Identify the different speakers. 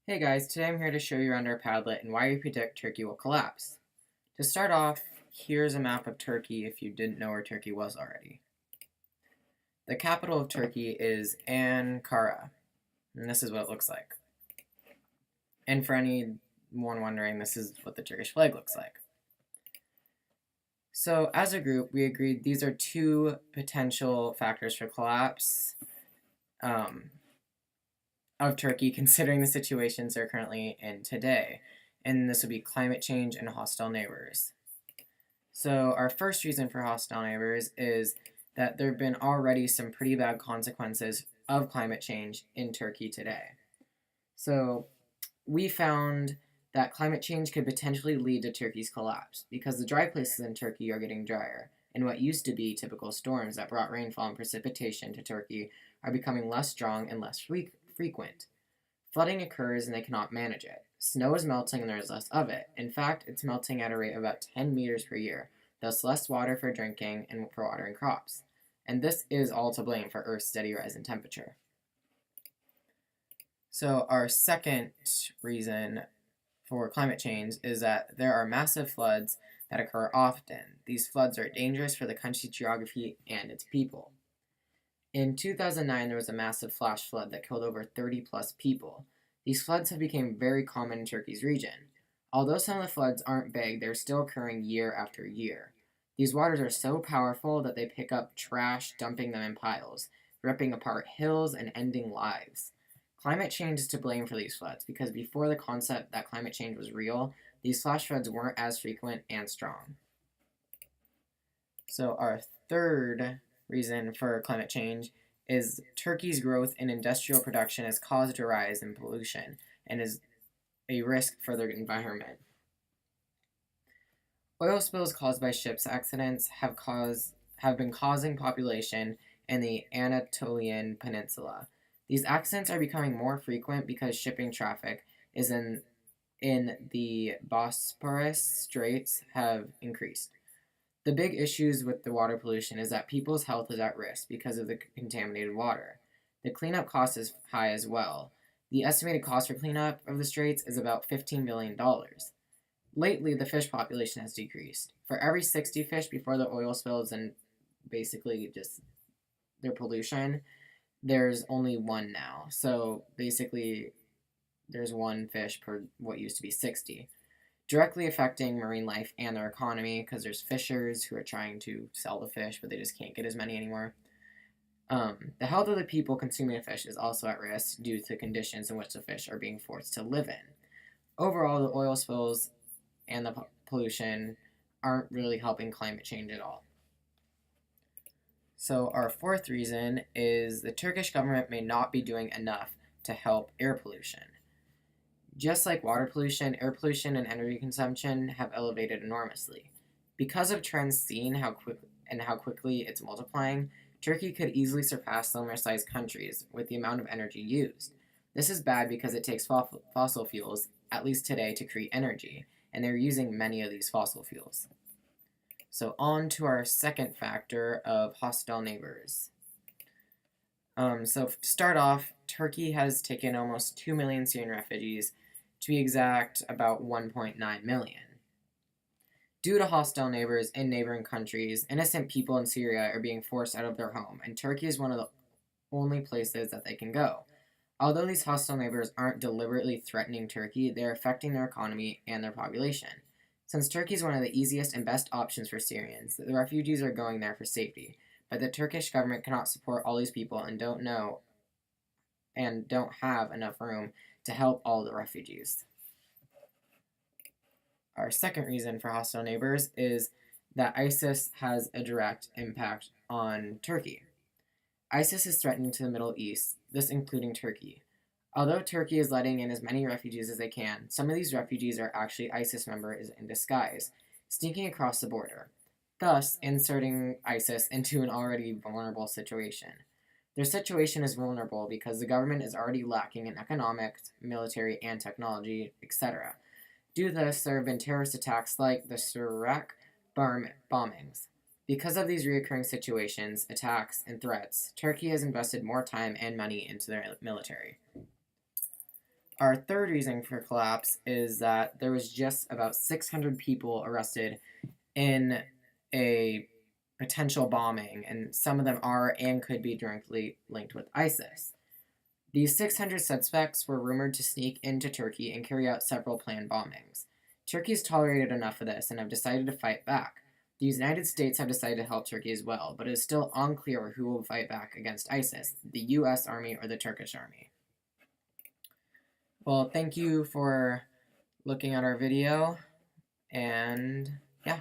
Speaker 1: Hey guys, today I'm here to show you around our Padlet and why we predict Turkey will collapse. To start off, here's a map of Turkey if you didn't know where Turkey was already. The capital of Turkey is Ankara, and this is what it looks like. And for anyone wondering, this is what the Turkish flag looks like. So as a group, we agreed these are two potential factors for collapse of Turkey considering the situations they're currently in today. And this would be climate change and hostile neighbors. So our first reason for hostile neighbors is that there have been already some pretty bad consequences of climate change in Turkey today. So we found that climate change could potentially lead to Turkey's collapse because the dry places in Turkey are getting drier, and what used to be typical storms that brought rainfall and precipitation to Turkey are becoming less strong and less frequent. Flooding occurs and they cannot manage it. Snow is melting and there is less of it. In fact, it's melting at a rate of about 10 meters per year, thus less water for drinking and for watering crops. And this is all to blame for Earth's steady rise in temperature. So our second reason for climate change is that there are massive floods that occur often. These floods are dangerous for the country's geography and its people. In 2009, there was a massive flash flood that killed over 30 plus people. These floods have become very common in Turkey's region. Although some of the floods aren't big, they're still occurring year after year. These waters are so powerful that they pick up trash, dumping them in piles, ripping apart hills, and ending lives. Climate change is to blame for these floods because before the concept that climate change was real, these flash floods weren't as frequent and strong. So our third reason for climate change is Turkey's growth in industrial production has caused a rise in pollution and is a risk for the environment. Oil spills caused by ships accidents have been causing population in the Anatolian Peninsula. These accidents are becoming more frequent because shipping traffic is in the Bosporus Straits have increased. The big issues with the water pollution is that people's health is at risk because of the contaminated water. The cleanup cost is high as well. The estimated cost for cleanup of the straits is about $15 billion. Lately, the fish population has decreased. For every 60 fish before the oil spills and basically just their pollution, there's only one now. So basically, there's one fish per what used to be 60. Directly affecting marine life and their economy because there's fishers who are trying to sell the fish, but they just can't get as many anymore. The health of the people consuming the fish is also at risk due to the conditions in which the fish are being forced to live in. Overall, the oil spills and the pollution aren't really helping climate change at all. So our fourth reason is the Turkish government may not be doing enough to help air pollution. Just like water pollution, air pollution and energy consumption have elevated enormously. Because of trends seen how quickly it's multiplying, Turkey could easily surpass similar-sized countries with the amount of energy used. This is bad because it takes fossil fuels, at least today, to create energy, and they're using many of these fossil fuels. So on to our second factor of hostile neighbors. So to start off, Turkey has taken almost 2 million Syrian refugees, to be exact, about 1.9 million. Due to hostile neighbors in neighboring countries, innocent people in Syria are being forced out of their home, and Turkey is one of the only places that they can go. Although these hostile neighbors aren't deliberately threatening Turkey, they are affecting their economy and their population. Since Turkey is one of the easiest and best options for Syrians, the refugees are going there for safety, but the Turkish government cannot support all these people and don't have enough room to help all the refugees. Our second reason for hostile neighbors is that ISIS has a direct impact on Turkey. ISIS is threatening to the Middle East, this including Turkey. Although Turkey is letting in as many refugees as they can, some of these refugees are actually ISIS members in disguise, sneaking across the border, thus inserting ISIS into an already vulnerable situation. Their situation is vulnerable because the government is already lacking in economics, military, and technology, etc. Due to this, there have been terrorist attacks like the Surak bombings. Because of these recurring situations, attacks, and threats, Turkey has invested more time and money into their military. Our third reason for collapse is that there was just about 600 people arrested in a potential bombing, and some of them are and could be directly linked with ISIS. These 600 suspects were rumored to sneak into Turkey and carry out several planned bombings. Turkey's tolerated enough of this and have decided to fight back. The United States have decided to help Turkey as well, but it is still unclear who will fight back against ISIS, the US Army or the Turkish Army. Well, thank you for looking at our video, and yeah.